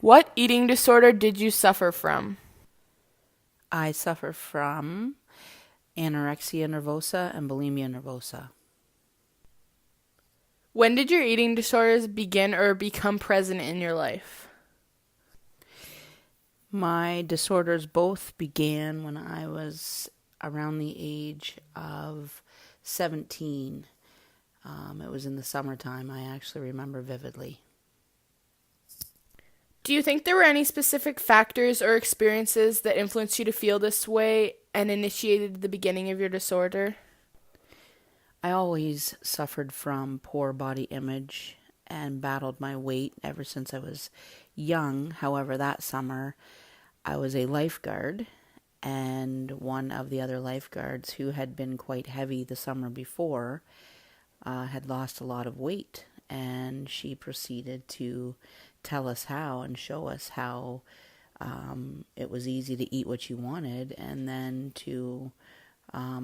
What eating disorder did you suffer from? I suffer from anorexia nervosa and bulimia nervosa. When did your eating disorders begin or become present in your life? My disorders both began when I was around the age of 17. It was in the summertime, I actually remember vividly. Do you think there were any specific factors or experiences that influenced you to feel this way and initiated the beginning of your disorder? I always suffered from poor body image and battled my weight ever since I was young. However, that summer I was a lifeguard, and one of the other lifeguards who had been quite heavy the summer before had lost a lot of weight, and she proceeded to tell us how and show us how it was easy to eat what you wanted and then to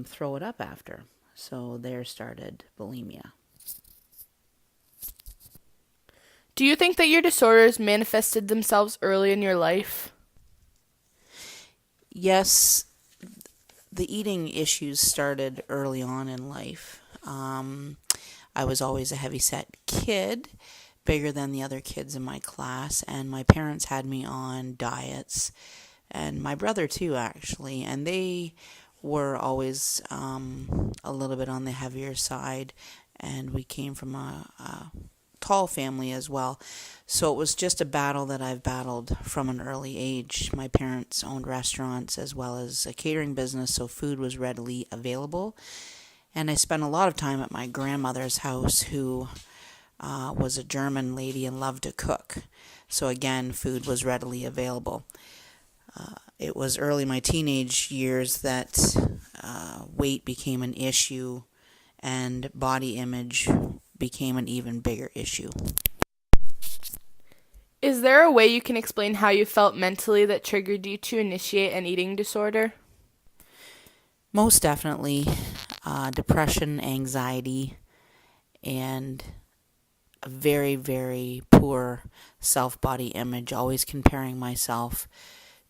throw it up after. So there started bulimia. Do you think that your disorders manifested themselves early in your life? Yes, the eating issues started early on in life. I was always a heavy-set kid, bigger than the other kids in my class, and my parents had me on diets, and my brother too, actually, and they were always a little bit on the heavier side, and we came from a tall family as well. So it was just a battle that I've battled from an early age. My parents owned restaurants as well as a catering business, so food was readily available. And I spent a lot of time at my grandmother's house, who was a German lady and loved to cook. So again, food was readily available. It was early in my teenage years that weight became an issue and body image became an even bigger issue. Is there a way you can explain how you felt mentally that triggered you to initiate an eating disorder? Most definitely depression, anxiety, and a very, very poor self body image, always comparing myself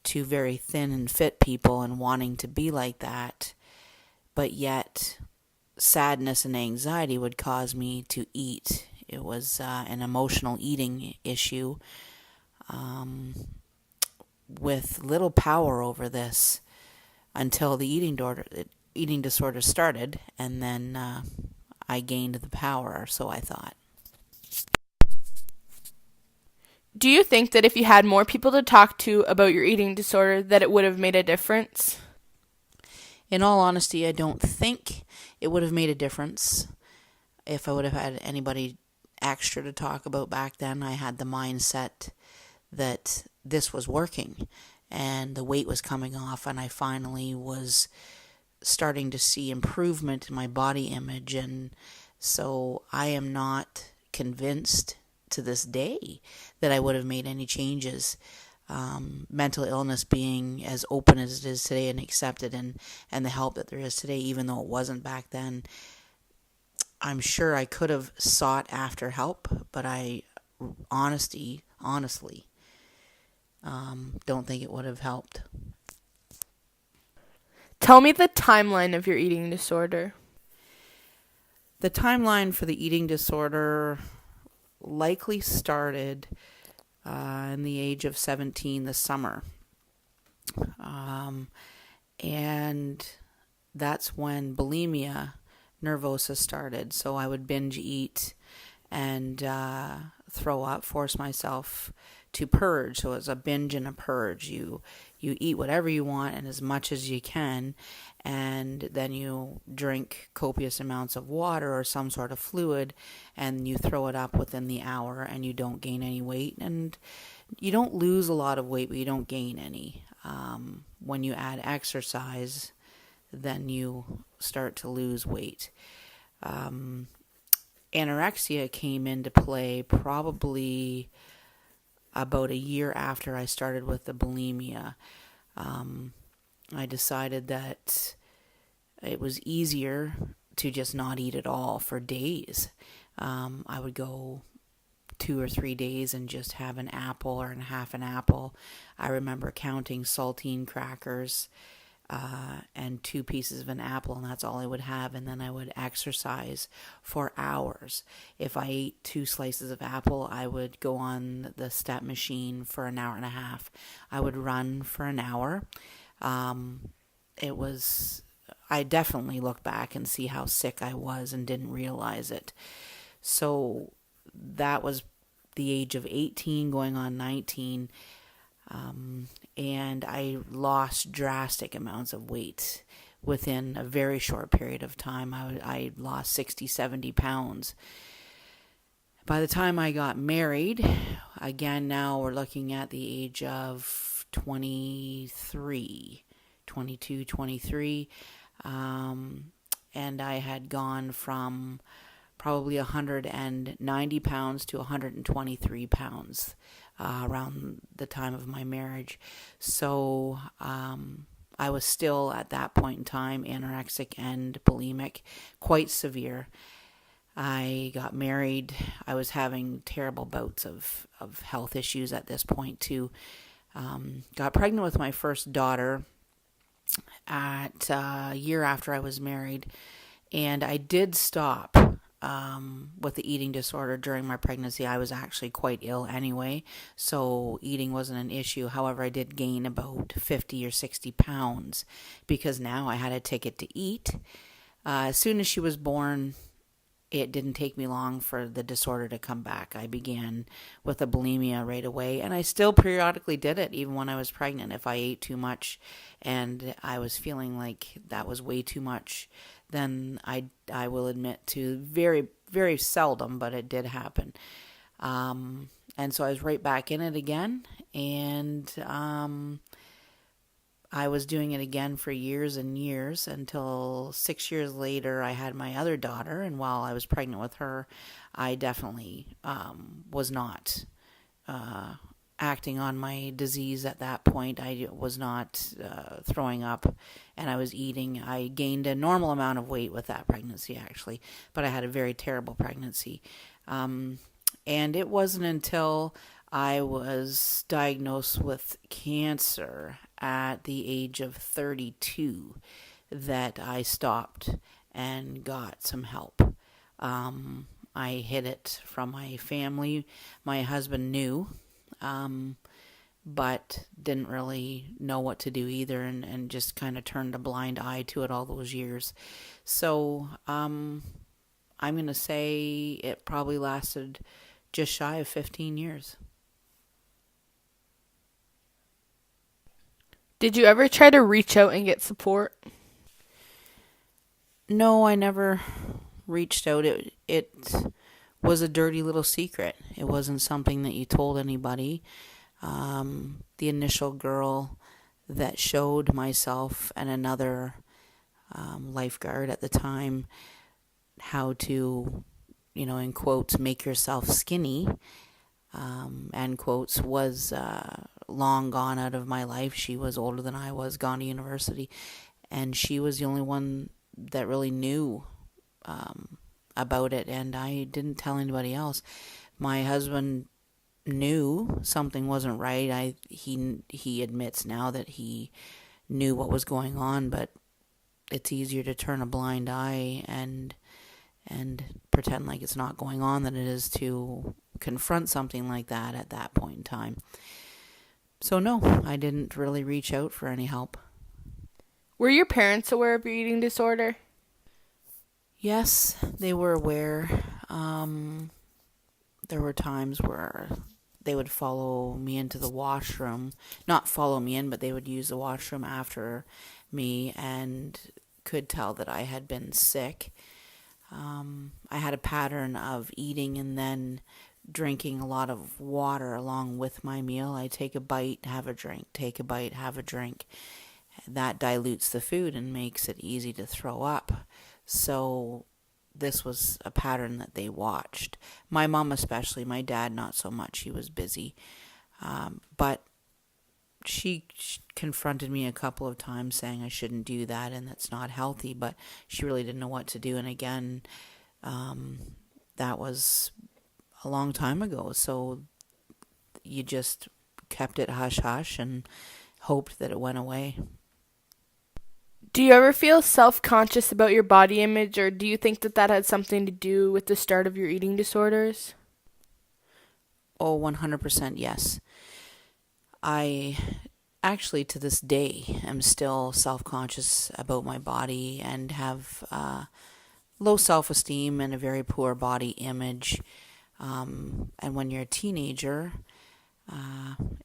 to very thin and fit people and wanting to be like that, but yet sadness and anxiety would cause me to eat. It was an emotional eating issue um, with little power over this until the eating disorder started, and then I gained the power, so I thought. Do you think that if you had more people to talk to about your eating disorder that it would have made a difference? In all honesty, I don't think it would have made a difference if I would have had anybody extra to talk about back then. I had the mindset that this was working and the weight was coming off, and I finally was starting to see improvement in my body image. And so I am not convinced to this day that I would have made any changes. Mental illness being as open as it is today and accepted, and the help that there is today, even though it wasn't back then, I'm sure I could have sought after help, but I honestly, don't think it would have helped. Tell me the timeline of your eating disorder. The timeline for the eating disorder likely started in the age of 17 this summer. Um, and that's when bulimia nervosa started. So I would binge eat and throw up, force myself to purge. So it's a binge and a purge. You eat whatever you want and as much as you can, and then you drink copious amounts of water or some sort of fluid, and you throw it up within the hour, and you don't gain any weight, and you don't lose a lot of weight, but you don't gain any. When you add exercise, then you start to lose weight. Um, Anorexia came into play probably about a year after I started with the bulimia. Um, I decided that it was easier to just not eat at all for days. I would go 2 or 3 days and just have an apple or half an apple. I remember counting saltine crackers and 2 pieces of an apple, and that's all I would have. And then I would exercise for hours. If I ate 2 slices of apple, I would go on the step machine for an hour and a half. I would run for an hour. I definitely look back and see how sick I was and didn't realize it. So that was the age of 18 going on 19. And I lost drastic amounts of weight within a very short period of time. I lost 60, 70 pounds. By the time I got married, again, now we're looking at the age of 23, 22, 23. And I had gone from probably 190 pounds to 123 pounds around the time of my marriage. So I was still at that point in time anorexic and bulimic, quite severe. I got married. I was having terrible bouts of health issues at this point too. Got pregnant with my first daughter at a year after I was married, and I did stop with the eating disorder during my pregnancy. I was actually quite ill anyway, so eating wasn't an issue. However, I did gain about 50 or 60 pounds because now I had a ticket to eat. As soon as she was born, it didn't take me long for the disorder to come back. I began with a bulimia right away, and I still periodically did it even when I was pregnant. If I ate too much and I was feeling like that was way too much, then I will admit to very, very seldom, but it did happen. And so I was right back in it again, and I was doing it again for years and years until 6 years later I had my other daughter, and while I was pregnant with her, I definitely was not acting on my disease at that point. I was not throwing up, and I was eating. I gained a normal amount of weight with that pregnancy, actually, but I had a very terrible pregnancy. And it wasn't until I was diagnosed with cancer at the age of 32 that I stopped and got some help. I hid it from my family. My husband knew, but didn't really know what to do either, and just kind of turned a blind eye to it all those years. So I'm going to say it probably lasted just shy of 15 years. Did you ever try to reach out and get support? No, I never reached out. It was a dirty little secret. It wasn't something that you told anybody. The initial girl that showed myself and another lifeguard at the time how to, in quotes, make yourself skinny, end quotes, was long gone out of my life. She was older than I was, gone to university, and she was the only one that really knew about it, and I didn't tell anybody else. My husband knew something wasn't right. He admits now that he knew what was going on, but it's easier to turn a blind eye and pretend like it's not going on than it is to confront something like that at that point in time. So no, I didn't really reach out for any help. Were your parents aware of your eating disorder? Yes, they were aware. There were times where they would follow me into the washroom. Not follow me in, but they would use the washroom after me and could tell that I had been sick. I had a pattern of eating and then drinking a lot of water along with my meal. I take a bite, have a drink, take a bite, have a drink. That dilutes the food and makes it easy to throw up. So this was a pattern that they watched. My mom especially, my dad not so much. He was busy. But she confronted me a couple of times saying I shouldn't do that and that's not healthy, but she really didn't know what to do. And again, that was a long time ago. So you just kept it hush hush and hoped that it went away. Do you ever feel self conscious about your body image, or do you think that that had something to do with the start of your eating disorders? Oh, 100% yes. I actually, to this day, am still self conscious about my body and have low self esteem and a very poor body image. And when you're a teenager,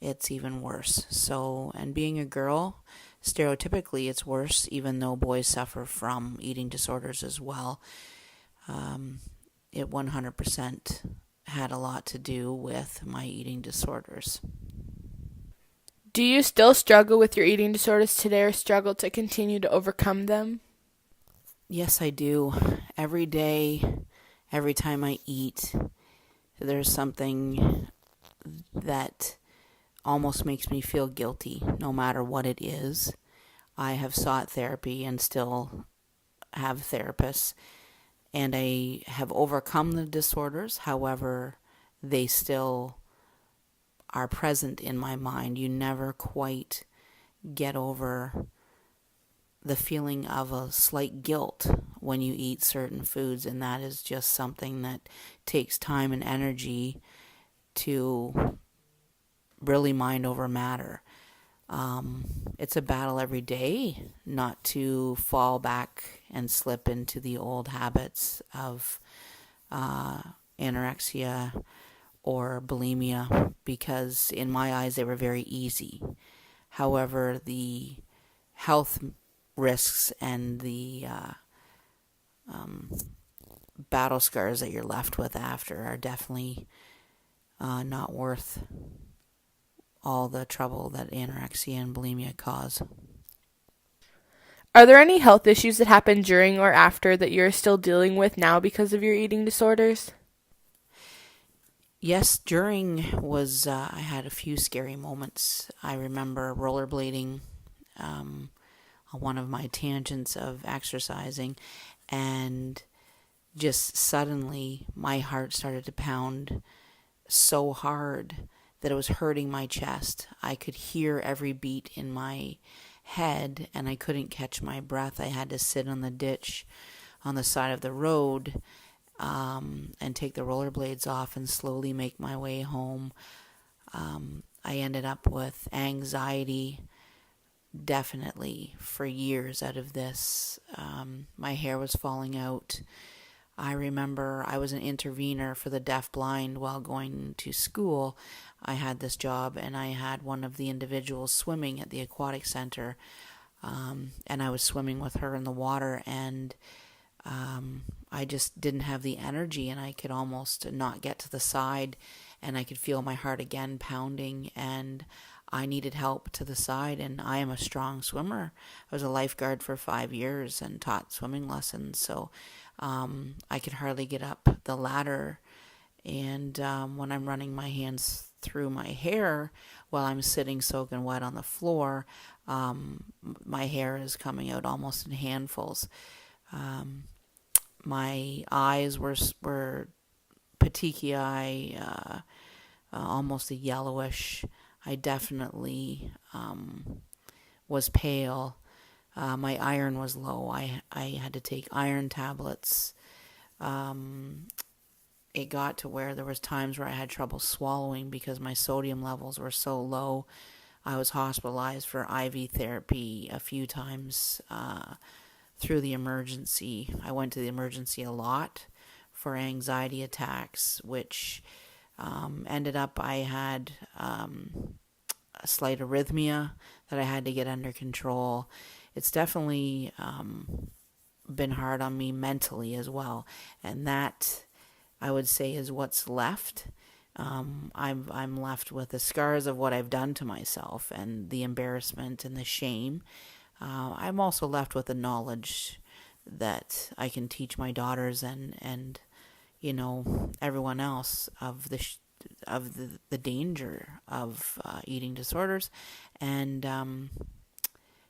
it's even worse. So, and being a girl, stereotypically, it's worse, even though boys suffer from eating disorders as well. Um, it 100% had a lot to do with my eating disorders. Do you still struggle with your eating disorders today or struggle to continue to overcome them? Yes, I do. Every day, every time I eat, there's something that almost makes me feel guilty, no matter what it is. I have sought therapy and still have therapists, and I have overcome the disorders. However, they still are present in my mind. You never quite get over the feeling of a slight guilt when you eat certain foods, and that is just something that takes time and energy to really mind over matter. It's a battle every day not to fall back and slip into the old habits of uh, anorexia or bulimia, because in my eyes they were very easy. However, the health risks and the um, battle scars that you're left with after are definitely not worth all the trouble that anorexia and bulimia cause. Are there any health issues that happened during or after that you're still dealing with now because of your eating disorders? Yes, during was I had a few scary moments. I remember rollerblading um, on one of my tangents of exercising, and just suddenly my heart started to pound so hard that it was hurting my chest. I could hear every beat in my head and I couldn't catch my breath. I had to sit on the ditch on the side of the road and take the rollerblades off and slowly make my way home. I ended up with anxiety definitely for years out of this. My hair was falling out. I remember I was an intervener for the deafblind while going to school. I had this job and I had one of the individuals swimming at the aquatic center. And I was swimming with her in the water, and I just didn't have the energy, and I could almost not get to the side, and I could feel my heart again pounding, and I needed help to the side. And I am a strong swimmer. I was a lifeguard for 5 years and taught swimming lessons, so I could hardly get up the ladder. And when I'm running my hands through my hair while I'm sitting soaking wet on the floor, my hair is coming out almost in handfuls. My eyes were petechiae, almost a yellowish. I definitely was pale. My iron was low. I had to take iron tablets. It got to where there was times where I had trouble swallowing because my sodium levels were so low. I was hospitalized for IV therapy a few times through the emergency. I went to the emergency a lot for anxiety attacks, which ended up I had a slight arrhythmia that I had to get under control. It's definitely been hard on me mentally as well, and that I would say is what's left. I'm left with the scars of what I've done to myself and the embarrassment and the shame. I'm also left with the knowledge that I can teach my daughters and everyone else of the danger of eating disorders, and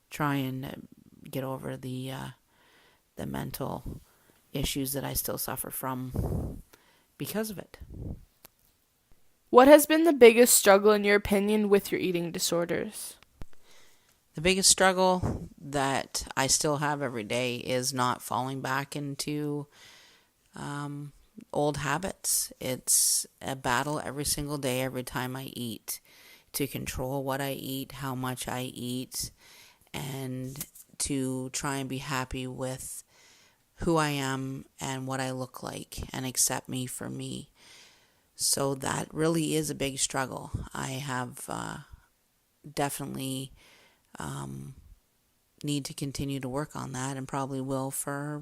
try and get over the mental issues that I still suffer from because of it. What has been the biggest struggle, in your opinion, with your eating disorders? The biggest struggle that I still have every day is not falling back into um, old habits. It's a battle every single day, every time I eat, to control what I eat, how much I eat, and to try and be happy with who I am and what I look like and accept me for me. So that really is a big struggle. I have definitely um, need to continue to work on that and probably will for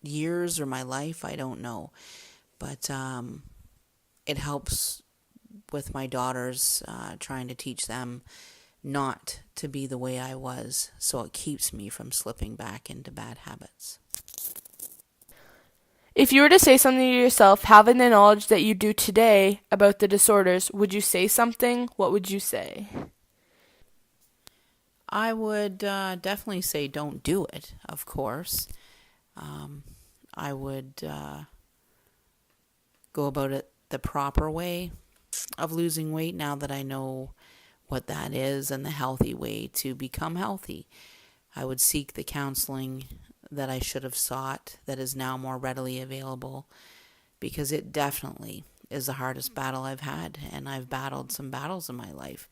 years or my life. I don't know. But it helps with my daughters, trying to teach them not to be the way I was. So it keeps me from slipping back into bad habits. If you were to say something to yourself, having the knowledge that you do today about the disorders, would you say something? What would you say? I would definitely say don't do it, of course. I would go about it the proper way of losing weight now that I know what that is and the healthy way to become healthy. I would seek the counseling that I should have sought that is now more readily available because it definitely is the hardest battle I've had, and I've battled some battles in my life.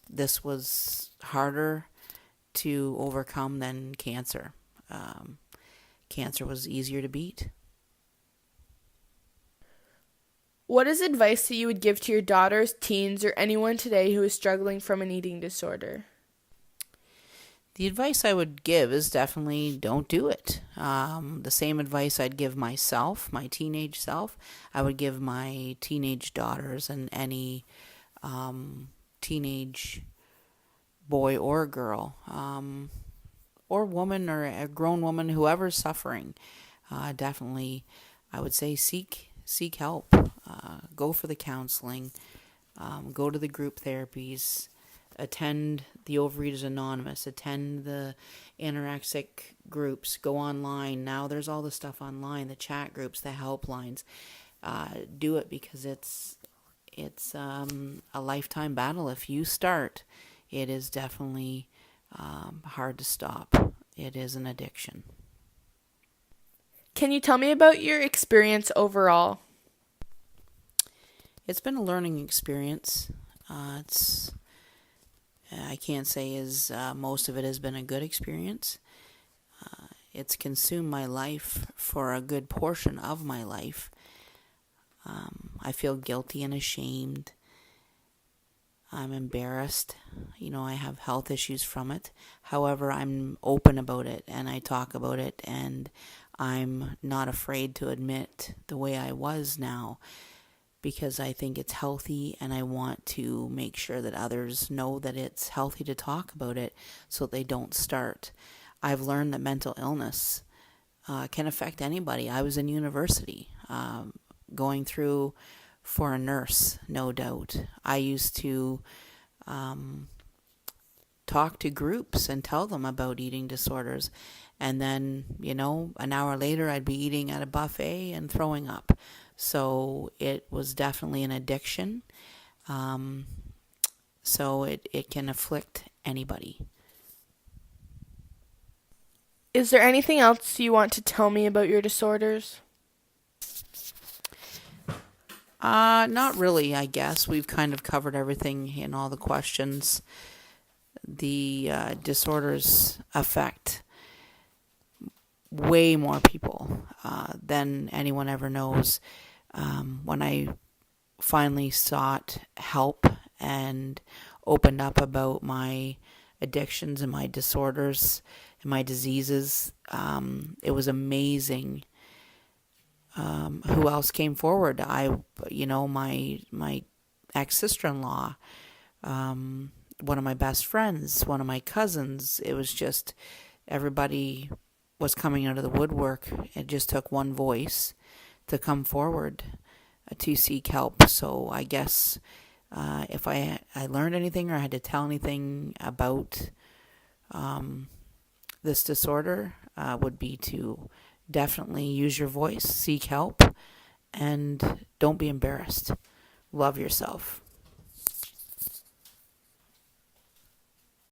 This was harder to overcome than cancer. Cancer was easier to beat. What is advice that you would give to your daughters, teens, or anyone today who is struggling from an eating disorder? The advice I would give is definitely don't do it. The same advice I'd give myself, my teenage self, I would give my teenage daughters and any teenage boy or girl, or woman or a grown woman, whoever's suffering. Definitely, I would say seek help. Go for the counseling. Go to the group therapies. Attend the Overeaters Anonymous, attend the anorexic groups, go online. Now there's all the stuff online, the chat groups, the helplines. Do it because it's a lifetime battle. If you start, it is definitely hard to stop. It is an addiction. Can you tell me about your experience overall? It's been a learning experience. It's I can't say is most of it has been a good experience. It's consumed my life for a good portion of my life. I feel guilty and ashamed. I'm embarrassed. I have health issues from it. However, I'm open about it and I talk about it, and I'm not afraid to admit the way I was now, because I think it's healthy and I want to make sure that others know that it's healthy to talk about it so they don't start. I've learned that mental illness can affect anybody. I was in university going through for a nurse, no doubt. I used to talk to groups and tell them about eating disorders. And then, an hour later I'd be eating at a buffet and throwing up. So it was definitely an addiction. So it can afflict anybody. Is there anything else you want to tell me about your disorders? Not really, I guess. We've kind of covered everything in all the questions. The disorders affect way more people than anyone ever knows. When I finally sought help and opened up about my addictions and my disorders and my diseases, it was amazing. Who else came forward? My ex-sister-in-law, one of my best friends, one of my cousins. It was just everybody was coming out of the woodwork. It just took one voice to come forward to seek help. So I guess if I learned anything or I had to tell anything about this disorder, would be to definitely use your voice, seek help, and don't be embarrassed. love yourself.